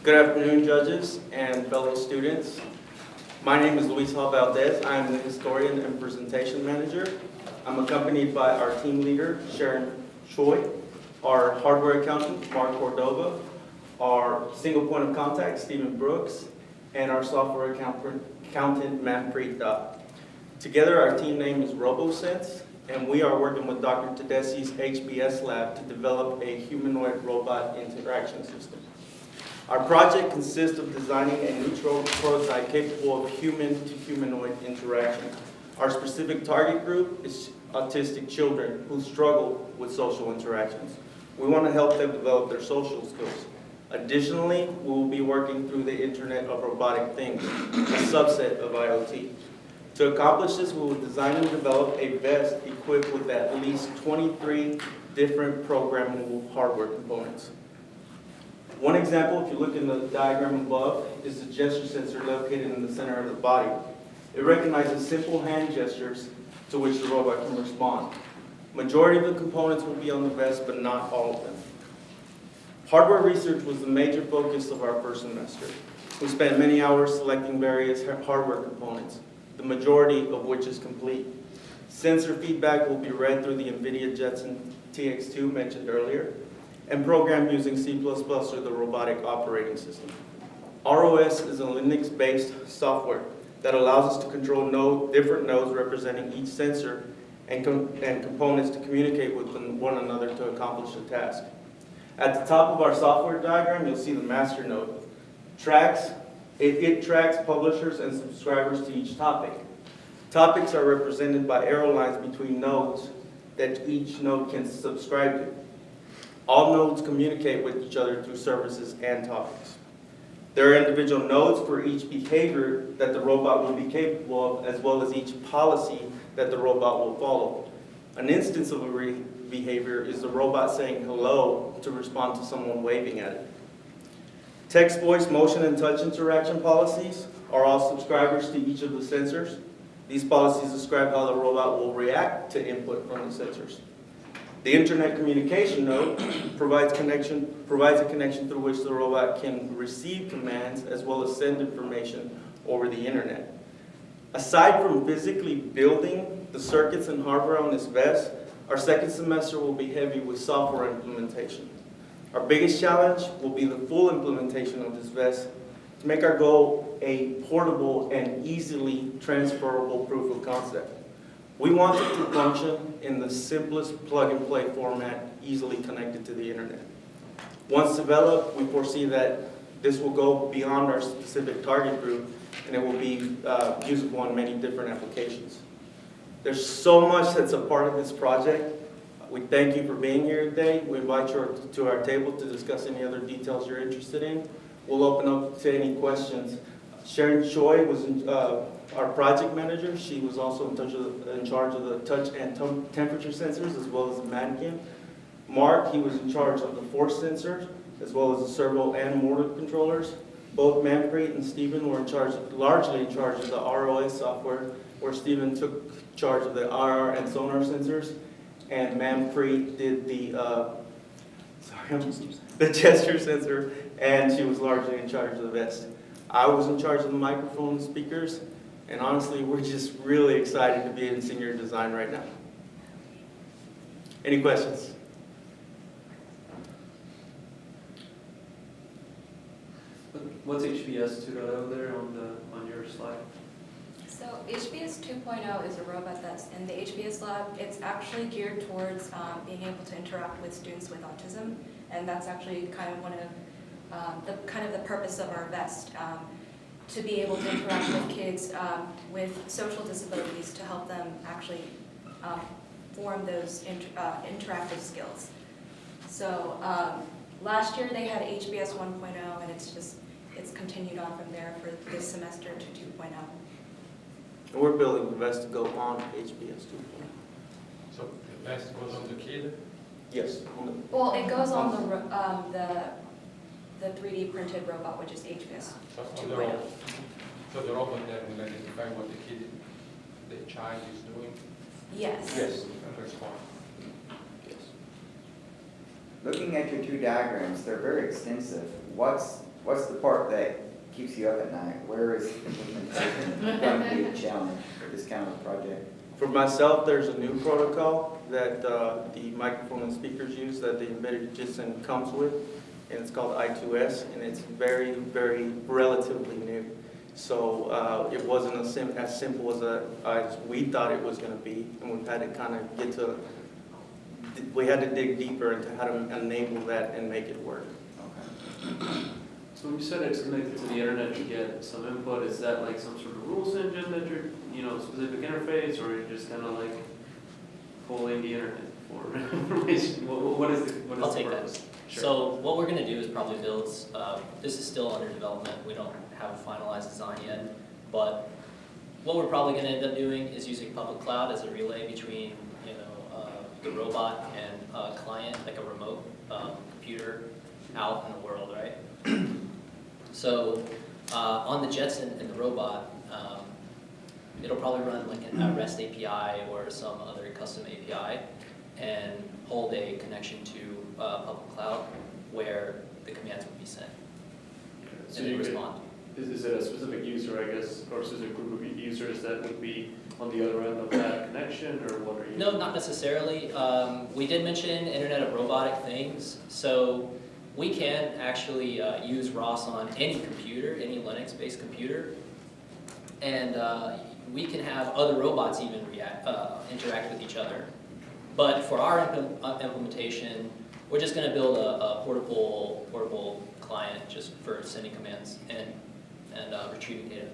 Good afternoon, judges and fellow students. My name is Luis Valdez. I am the historian and presentation manager. I'm accompanied by our team leader, Sharon Choi, our hardware accountant, Mark Cordova, our single point of contact, Stephen Brooks, and our software accountant, Manpreet Dutt. Together, our team name is RoboSense, and we are working with Dr. Tedeschi's HBS lab to develop a humanoid robot interaction system. Our project consists of designing a neutral prototype capable of human to humanoid interaction. Our specific target group is autistic children who struggle with social interactions. We want to help them develop their social skills. Additionally, we will be working through the Internet of Robotic Things, a subset of IoT. To accomplish this, we will design and develop a vest equipped with at least 23 different programmable hardware components. One example, if you look in the diagram above, is the gesture sensor located in the center of the body. It recognizes simple hand gestures to which the robot can respond. Majority of the components will be on the vest, but not all of them. Hardware research was the major focus of our first semester. We spent many hours selecting various hardware components, the majority of which is complete. Sensor feedback will be read through the NVIDIA Jetson TX2 mentioned earlier, and programmed using C++ or the robotic operating system. ROS is a Linux-based software that allows us to control different nodes representing each sensor and components to communicate with one another to accomplish a task. At the top of our software diagram, you'll see the master node. It tracks publishers and subscribers to each topic. Topics are represented by arrow lines between nodes that each node can subscribe to. All nodes communicate with each other through services and topics. There are individual nodes for each behavior that the robot will be capable of, as well as each policy that the robot will follow. An instance of a behavior is the robot saying hello to respond to someone waving at it. Text, voice, motion, and touch interaction policies are all subscribers to each of the sensors. These policies describe how the robot will react to input from the sensors. The Internet communication node provides a connection through which the robot can receive commands as well as send information over the Internet. Aside from physically building the circuits and hardware on this vest, our second semester will be heavy with software implementation. Our biggest challenge will be the full implementation of this vest to make our goal a portable and easily transferable proof of concept. We want it to function in the simplest plug-and-play format, easily connected to the Internet. Once developed, we foresee that this will go beyond our specific target group, and it will be usable in many different applications. There's so much that's a part of this project. We thank you for being here today. We invite you to our table to discuss any other details you're interested in. We'll open up to any questions. Sharon Choi was our project manager. She was also in charge of the touch and temperature sensors as well as the mannequin. Mark, he was in charge of the force sensors as well as the servo and motor controllers. Both Manpreet and Stephen were largely in charge of the ROS software, where Stephen took charge of the IR and sonar sensors, and Manpreet did the gesture sensor, and she was largely in charge of the vest. I was in charge of the microphone and speakers, and honestly, we're just really excited to be in senior design right now. Any questions? What's HBS 2.0 there on your slide? So HBS 2.0 is a robot that's in the HBS lab. It's actually geared towards being able to interact with students with autism, and that's actually kind of one of the purpose of our vest, to be able to interact with kids with social disabilities to help them actually form those interactive skills. So last year they had HBS 1.0, and it's continued on from there for this semester to 2.0. And we're building the vest to go on HBS 2.0. So the vest goes on the kid? Yes. Well, it goes on the 3D printed robot, which is HBS 2.0. So the robot then will identify what the child is doing? Yes. Yes. And respond. Yes. Looking at your two diagrams, they're very extensive. What's What's the part that keeps you up at night? Where is implementation going to be a challenge for this kind of project? For myself, there's a new protocol that the microphone and speakers use that the embedded JSON comes with, and it's called I2S, and it's very, very relatively new. So it wasn't as simple as we thought it was going to be, and we've had to kind of we had to dig deeper into how to enable that and make it work. Okay. So when you said it's connected to the internet to get some input, is that like some sort of rules engine that you're, specific interface, or you're just kind of like pulling the internet for information? What is the I'll take that. purpose? Sure. So what we're going to do is probably build, this is still under development, we don't have a finalized design yet, but what we're probably going to end up doing is using public cloud as a relay between the robot and a client, like a remote computer out in the world, right? So on the Jetson and the robot, it'll probably run like a REST API or some other custom API and hold a connection to public cloud where the commands would be sent So and you then could, respond. is it a specific user, I guess, or is it a group of users that would be on the other end of that connection, or what are you? No, not necessarily. We did mention Internet of Robotic Things, so we can actually use ROS on any computer, any Linux-based computer, and we can have other robots even interact with each other. But for our implementation, we're just going to build a portable client just for sending commands and retrieving data.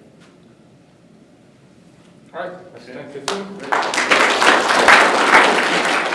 All right, that's Okay. 10:15.